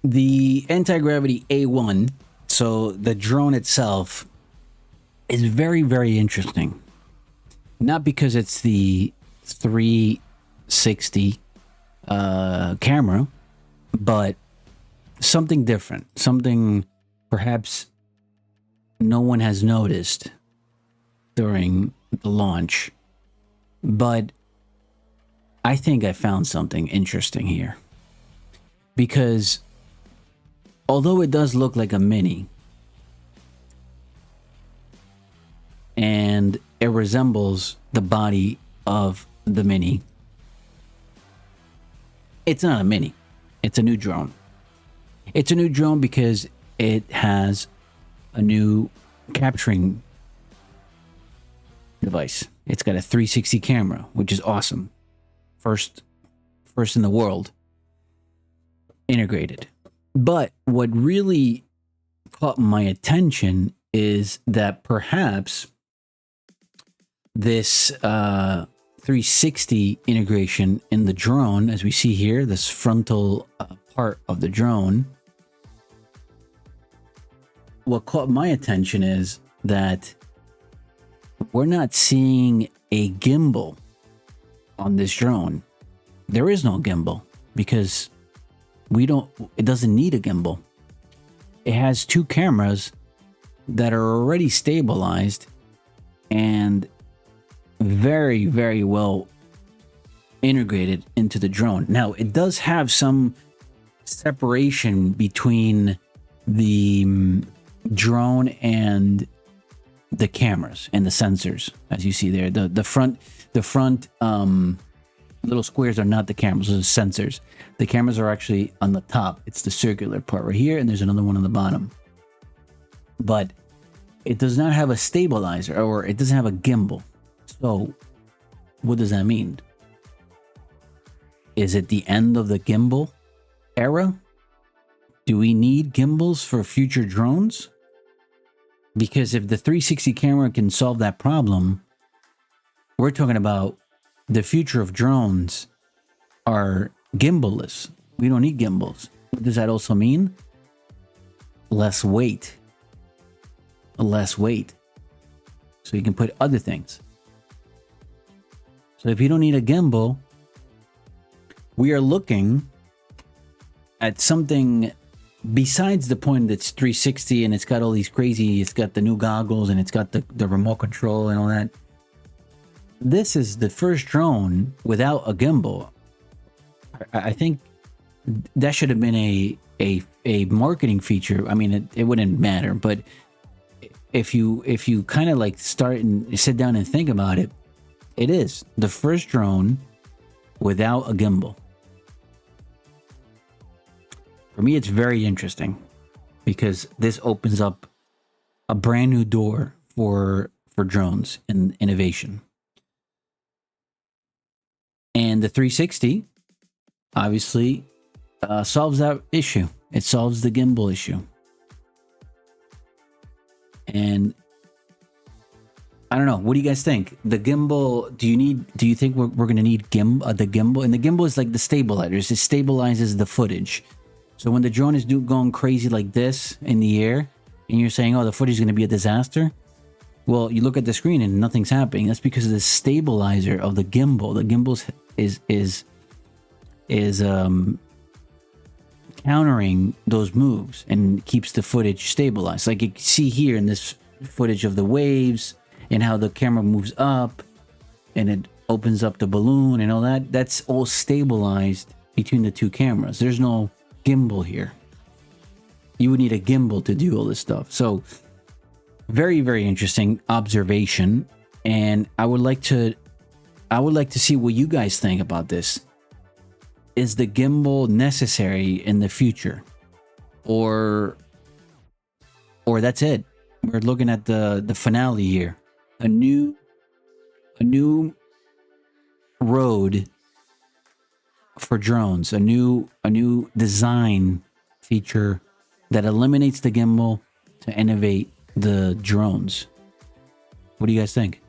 The anti-gravity A1, so the drone itself, is very, very interesting. Not because it's the 360 camera, but something different, something perhaps no one has noticed during the launch. But I think I found something interesting here, because although it does look like a mini and it resembles the body of the mini, it's not a mini. It's a new drone. It's a new drone because it has a new capturing device. It's got a 360 camera, which is awesome. First in the world integrated. But what really caught my attention is that perhaps this 360 integration in the drone, as we see here, this frontal part of the drone, what caught my attention is that we're not seeing a gimbal on this drone. There is no gimbal because it doesn't need a gimbal. It has two cameras that are already stabilized and very, very well integrated into the drone. Now, it does have some separation between the drone and the cameras and the sensors, as you see there. The front little squares are not the cameras, those are sensors. The cameras are actually on the top. It's the circular part right here, and there's another one on the bottom. But it does not have a stabilizer, or it doesn't have a gimbal. So what does that mean? Is it the end of the gimbal era? Do we need gimbals for future drones? Because if the 360 camera can solve that problem, we're talking about the future of drones are gimballess. We don't need gimbals. What does that also mean? Less weight. Less weight. So you can put other things. So if you don't need a gimbal, we are looking at something besides the point that it's 360 and it's got all these crazy, it's got the new goggles and it's got the remote control and all that. This is the first drone without a gimbal. I think that should have been a marketing feature. I mean, it wouldn't matter, but if you kind of like start and sit down and think about it, it is the first drone without a gimbal. For me, it's very interesting because this opens up a brand new door for drones and innovation. And the 360 obviously solves that issue. It solves the gimbal issue. And I don't know. What do you guys think? The gimbal, do you think we're going to need the gimbal? And the gimbal is like the stabilizers. It stabilizes the footage. So when the drone is going crazy like this in the air, and you're saying, oh, the footage is going to be a disaster. Well, you look at the screen and nothing's happening. That's because of the stabilizer of the gimbal. The gimbal is countering those moves and keeps the footage stabilized. Like you can see here in this footage of the waves and how the camera moves up and it opens up the balloon and all that. That's all stabilized between the two cameras. There's no gimbal here. You would need a gimbal to do all this stuff. So very, very interesting observation. And I would like to see what you guys think about this. Is the gimbal necessary in the future? Or that's it? We're looking at the finale here. A new road for drones, a new design feature that eliminates the gimbal to innovate the drones. What do you guys think?